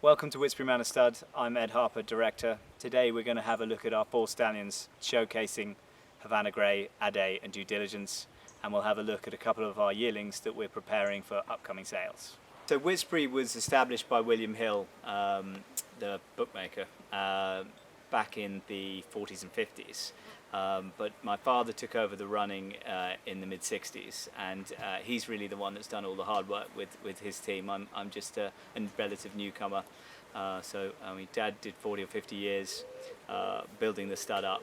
Welcome to Whitsbury Manor Stud. I'm Ed Harper, Director. Today we're going to have a look at our 4 stallions showcasing Havana Grey, Adaay and Diligence, and we'll have a look at a couple of our yearlings that we're preparing for upcoming sales. So Whitsbury was established by William Hill, the bookmaker, back in the 40s and 50s. But my father took over the running in the mid-60s, and he's really the one that's done all the hard work with his team. I'm just a relative newcomer. So I mean, Dad did 40 or 50 years building the stud up,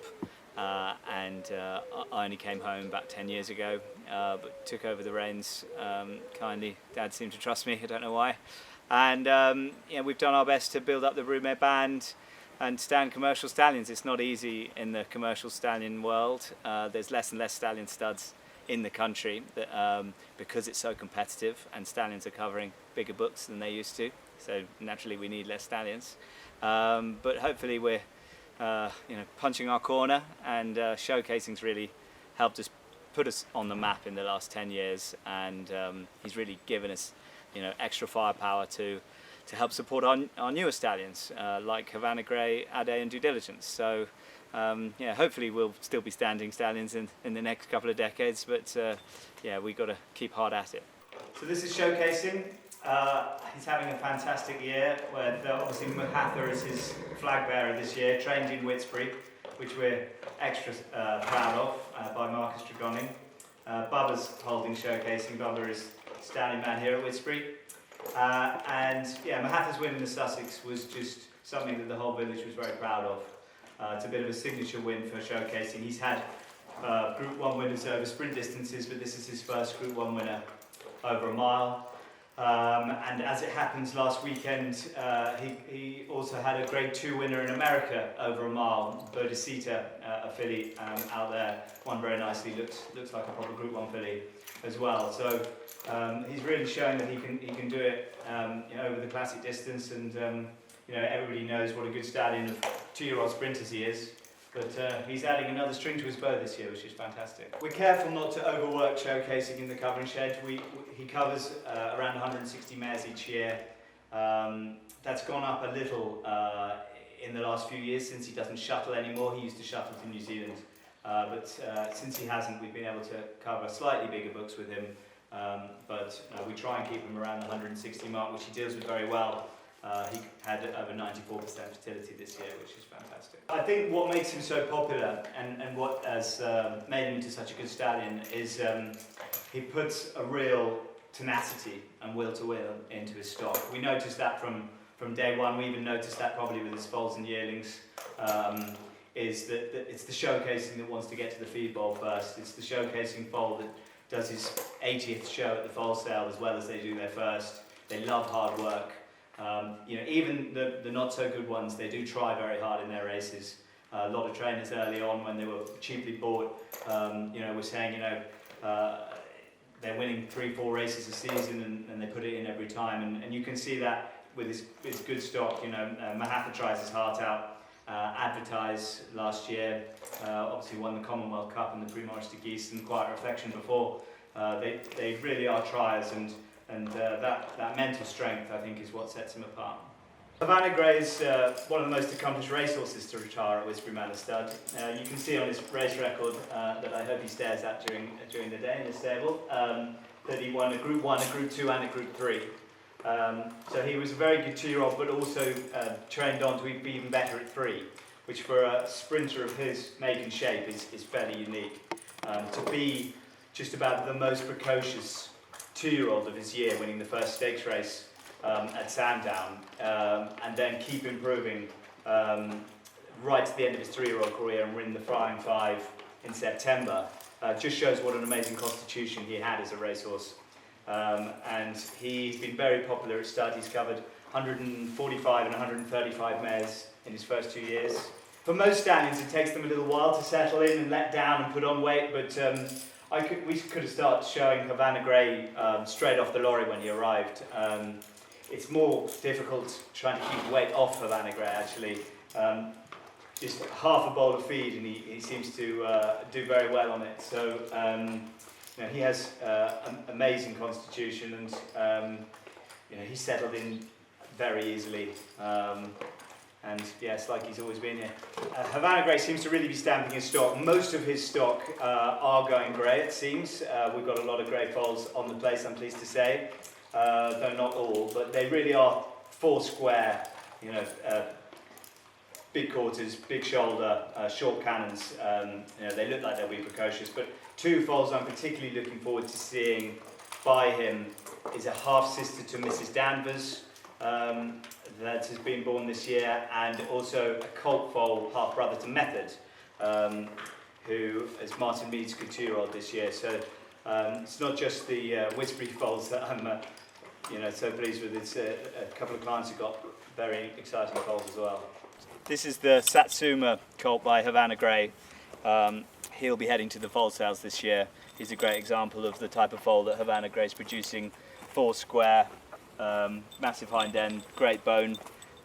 and I only came home about 10 years ago, but took over the reins kindly. Dad seemed to trust me, I don't know why. And yeah, we've done our best to build up the broodmare band and stand commercial stallions. It's not easy in the commercial stallion world. There's less and less stallion studs in the country because it's so competitive, and stallions are covering bigger books than they used to. So naturally we need less stallions. But hopefully we're punching our corner, and showcasing's really helped us put us on the map in the last 10 years, and he's really given us extra firepower to help support our newer stallions like Havana Grey, Adaay and Diligence. So yeah, hopefully we'll still be standing stallions in the next couple of decades, but yeah, we've got to keep hard at it. So this is showcasing. He's having a fantastic year, where obviously Mahatha is his flag bearer this year, trained in Whitsbury, which we're extra proud of, by Marcus Dragoning. Bubba's holding showcasing. Bubba is stallion man here at Whitsbury. And yeah, Mahatha's win in the Sussex was just something that the whole village was very proud of. It's a bit of a signature win for showcasing. He's had Group 1 winners over sprint distances, but this is his first Group 1 winner over a mile. And as it happens, last weekend he also had a Grade 2 winner in America over a mile. Bodicita, a filly out there, won very nicely. Looks like a proper Group 1 filly as well. So he's really showing that he can do it over the classic distance, and everybody knows what a good stallion of 2-year-old sprinters he is. But he's adding another string to his bow this year, which is fantastic. We're careful not to overwork showcasing in the covering shed. He covers around 160 mares each year. That's gone up a little in the last few years, since he doesn't shuttle anymore. He used to shuttle to New Zealand, but since he hasn't, we've been able to cover slightly bigger books with him. But we try and keep him around the 160 mark, which he deals with very well. He had over 94% fertility this year, which is fantastic. I think what makes him so popular, and what has made him into such a good stallion, is he puts a real tenacity and will to win into his stock. We noticed that from day one. We even noticed that probably with his foals and yearlings. Is that it's the showcasing that wants to get to the feed bowl first. It's the showcasing foal that does his 80th show at the foal sale as well as they do their first. They love hard work. Even the not so good ones, they do try very hard in their races. A lot of trainers early on, when they were cheaply bought, were saying, they're winning 3-4 races a season, and they put it in every time. And you can see that with his good stock. Mahatha tries his heart out. Advertise last year, obviously won the Commonwealth Cup and the Prix Maurice de Geese, and Quiet Reflection before. They really are triers, and that mental strength, I think, is what sets him apart. Havana Grey is one of the most accomplished racehorses to retire at Whitsbury Manor Stud. You can see on his race record that I hope he stares at during the day in the stable, that he won a Group 1, a Group 2 and a Group 3. So he was a very good 2-year-old, but also trained on to be even better at 3, which for a sprinter of his make and shape is fairly unique. To be just about the most precocious 2-year-old of his year, winning the first stakes race at Sandown, and then keep improving right to the end of his 3-year-old career and win the Flying 5 in September, just shows what an amazing constitution he had as a racehorse. And he's been very popular at stud. He's covered 145 and 135 mares in his first 2 years. For most stallions, it takes them a little while to settle in and let down and put on weight, but we could have started showing Havana Grey straight off the lorry when he arrived. It's more difficult trying to keep weight off Havana Grey, actually. Just half a bowl of feed, and he seems to do very well on it. So he has an amazing constitution, and he settled in very easily. And yeah, it's like he's always been here. Havana Grey seems to really be stamping his stock. Most of his stock are going grey, it seems. We've got a lot of grey foals on the place, I'm pleased to say. Though not all, but they really are four square, you know, big quarters, big shoulder, short cannons. You know, they look like they'll be precocious, but two foals I'm particularly looking forward to seeing by him is a half-sister to Mrs. Danvers, that has been born this year, and also a colt foal, half-brother to Method, who is Martin Mead's couture-old this year. So it's not just the Whitsbury foals that I'm you know, so pleased with. It's a couple of clients who got very exciting foals as well. This is the Satsuma colt by Havana Grey. He'll be heading to the foal sales this year. He's a great example of the type of foal that Havana Grey is producing. Four square, massive hind end, great bone,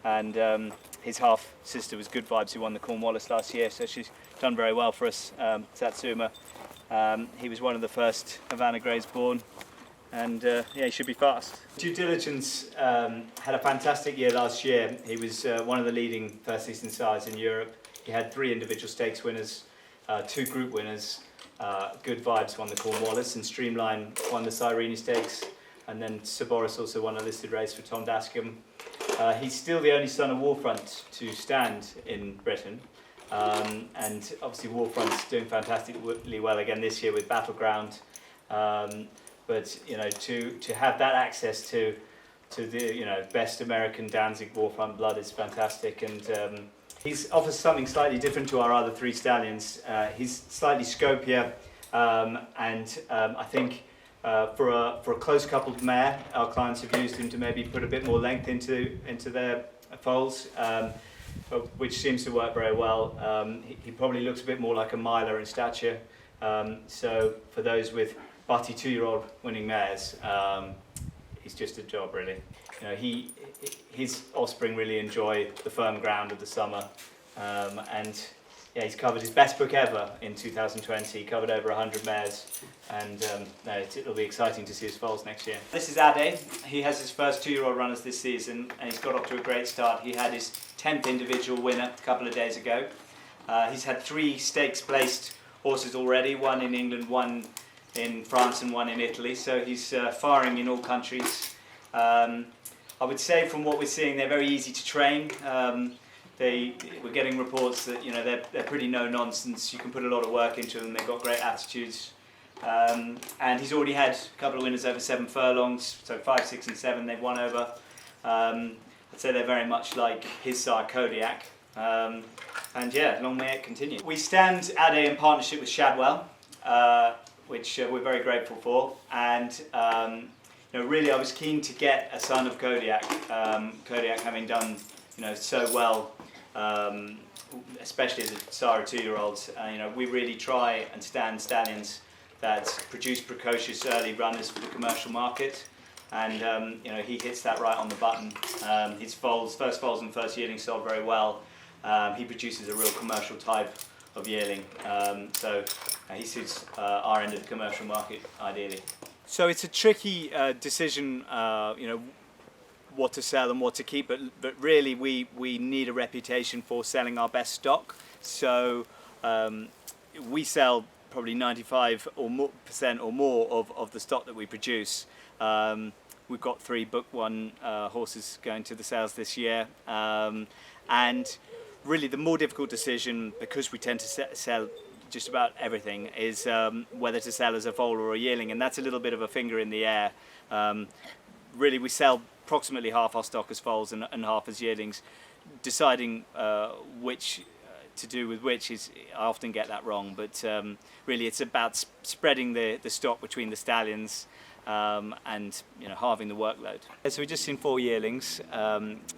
and his half sister was Good Vibes, who won the Cornwallis last year, so she's done very well for us, Satsuma. He was one of the first Havana Greys born, and yeah, he should be fast. Due Diligence had a fantastic year last year. He was one of the leading first season sires in Europe. He had 3 individual stakes winners, 2 group winners. Good Vibes won the Cornwallis, and Streamline won the Cyrene Stakes, and then Saboris also won a listed race for Tom Dascombe. He's still the only son of Warfront to stand in Britain, and obviously Warfront's doing fantastically well again this year with Battleground. But you know, to have that access to the, you know, best American Danzig Warfront blood is fantastic, and he offers something slightly different to our other 3 stallions. He's slightly scopier, and I think for a close coupled mare, our clients have used him to maybe put a bit more length into their foals, which seems to work very well. He probably looks a bit more like a miler in stature, so for those with butty 2-year-old winning mares, he's just a job really. You know, his offspring really enjoy the firm ground of the summer, and yeah, he's covered his best book ever in 2020. He covered over 100 mares, and no, it'll be exciting to see his foals next year. This is Adaay. He has his first 2-year-old runners this season, and he's got off to a great start. He had his 10th individual winner a couple of days ago. He's had 3 stakes placed horses already, 1 in England, 1 in France and 1 in Italy, so he's firing in all countries. I would say from what we're seeing, they're very easy to train. We're getting reports that, you know, they're pretty no nonsense. You can put a lot of work into them. They've got great attitudes, and he's already had a couple of winners over 7 furlongs, so 5, 6 and 7 they've won over. I'd say they're very much like his sire Kodiak, and yeah, long may it continue. We stand Adaay in partnership with Shadwell, which we're very grateful for, and you know, really I was keen to get a son of Kodiak, Kodiak having done, you know, so well, especially as a sire 2-year-old. You know, we really try and stand stallions that produce precocious early runners for the commercial market, and you know, he hits that right on the button. His first foals and first yearling sold very well. He produces a real commercial type of yearling, so he suits our end of the commercial market ideally. So it's a tricky decision, you know, what to sell and what to keep, but really we need a reputation for selling our best stock. So we sell probably 95% or more of the stock that we produce. We've got 3 book 1 horses going to the sales this year, and really the more difficult decision, because we tend to sell just about everything, is whether to sell as a foal or a yearling, and that's a little bit of a finger in the air. Really we sell approximately half our stock as foals and half as yearlings. Deciding which to do with which is, I often get that wrong, but really it's about spreading the stock between the stallions, and you know, halving the workload. So we've just seen 4 yearlings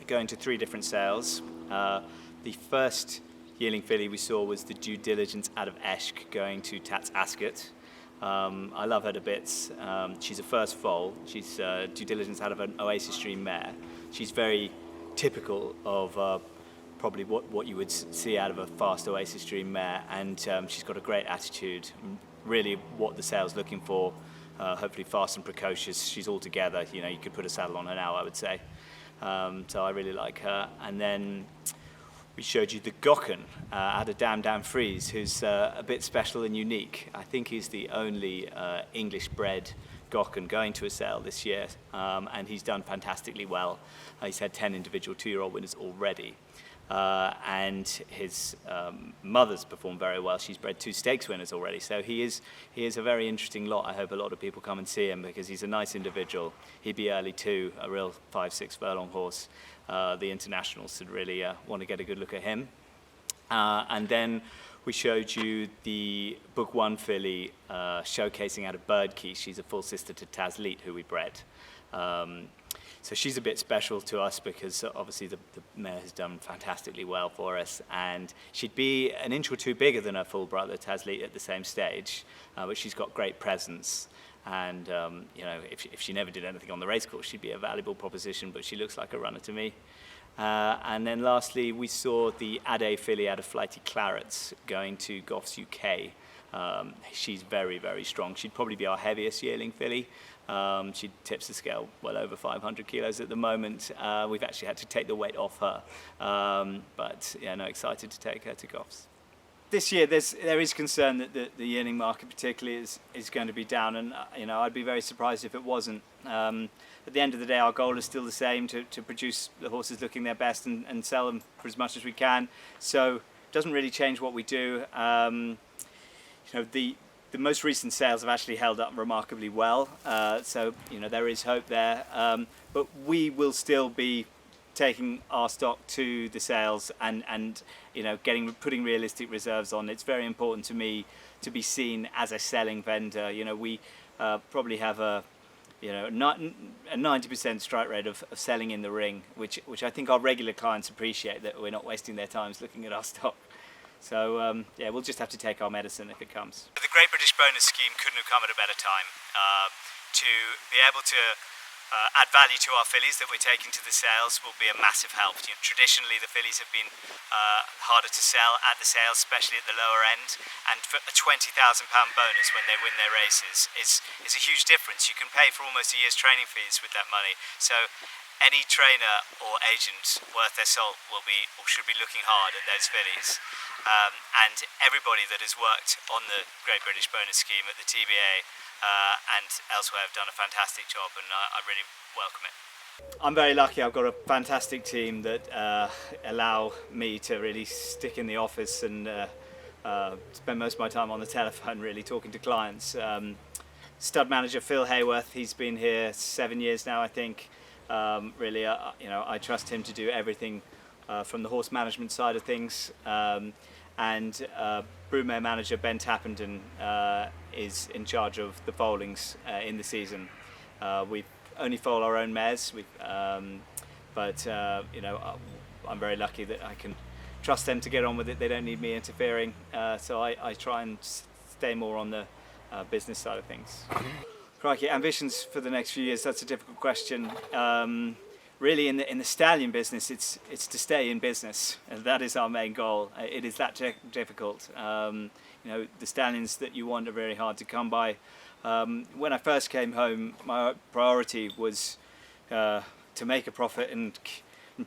going to 3 different sales. The first yearling filly we saw was the Due Diligence out of Eschk going to Tats Ascot. I love her to bits. She's a first foal. She's Due Diligence out of an Oasis Stream mare. She's very typical of probably what you would see out of a fast Oasis Stream mare, and she's got a great attitude. Really what the sale's looking for. Hopefully fast and precocious. She's all together. You know, you could put a saddle on her now, I would say. So I really like her. And then we showed you the Gokken, out of Dam Fries, who's a bit special and unique. I think he's the only English-bred Gokken going to a sale this year, and he's done fantastically well. He's had 10 individual 2-year-old winners already. And his mother's performed very well. She's bred 2 stakes winners already, so he is a very interesting lot. I hope a lot of people come and see him because he's a nice individual. He'd be early too, a real 5-6 furlong horse. The internationals should really want to get a good look at him. And then we showed you the Book 1 filly showcasing out of Birdkey. She's a full sister to Tasleet, who we bred. So she's a bit special to us because obviously the mare has done fantastically well for us, and she'd be an inch or 2 bigger than her full brother Tasleet at the same stage, but she's got great presence. And you know, if she never did anything on the racecourse, she'd be a valuable proposition, but she looks like a runner to me. And then lastly, we saw the Adaay filly out of Flighty Clarets going to Goffs UK. She's very, very strong. She'd probably be our heaviest yearling filly. She tips the scale well over 500 kilos at the moment. We've actually had to take the weight off her. But yeah, no, excited to take her to Goffs. This year, there is concern that the yearling market particularly is going to be down, and you know, I'd be very surprised if it wasn't. At the end of the day, our goal is still the same, to produce the horses looking their best and sell them for as much as we can. So it doesn't really change what we do. You know, the most recent sales have actually held up remarkably well, so you know, there is hope there. But we will still be taking our stock to the sales and you know, putting realistic reserves on. It's very important to me to be seen as a selling vendor. You know, we probably have a 90% strike rate of selling in the ring, which I think our regular clients appreciate, that we're not wasting their time looking at our stock. So yeah, we'll just have to take our medicine if it comes. The Great British Bonus Scheme couldn't have come at a better time to be able to add value to our fillies that we're taking to the sales will be a massive help. You know, traditionally, the fillies have been harder to sell at the sales, especially at the lower end, and for a £20,000 bonus when they win their races is a huge difference. You can pay for almost a year's training fees with that money. So any trainer or agent worth their salt will be, or should be, looking hard at those fillies. And everybody that has worked on the Great British Bonus Scheme at the TBA and elsewhere have done a fantastic job, and I really welcome it. I'm very lucky. I've got a fantastic team that allow me to really stick in the office and spend most of my time on the telephone, really talking to clients. Stud manager Phil Hayworth, he's been here 7 years now, I think. Really, you know, I trust him to do everything from the horse management side of things. And Broodmare manager Ben Tappenden is in charge of the foalings in the season. We only foal our own mares, but you know, I'm very lucky that I can trust them to get on with it. They don't need me interfering, so I try and stay more on the business side of things. Crikey, ambitions for the next few years, that's a difficult question. Really, in the stallion business, it's to stay in business, and that is our main goal. It is that difficult. You know, the stallions that you want are very hard to come by. When I first came home, my priority was to make a profit and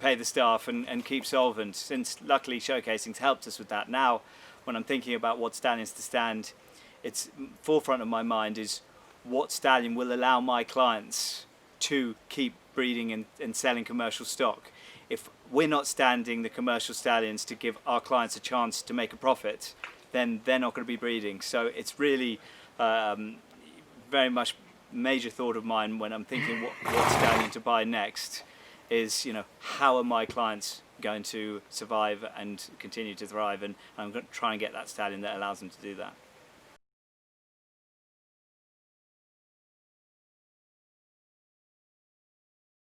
pay the staff and keep solvent. Since luckily showcasing's helped us with that. Now, when I'm thinking about what stallions to stand, it's forefront of my mind is what stallion will allow my clients to keep breeding and selling commercial stock. If we're not standing the commercial stallions to give our clients a chance to make a profit, then they're not going to be breeding. So it's really very much major thought of mine when I'm thinking what stallion to buy next is, you know, how are my clients going to survive and continue to thrive, and I'm going to try and get that stallion that allows them to do that.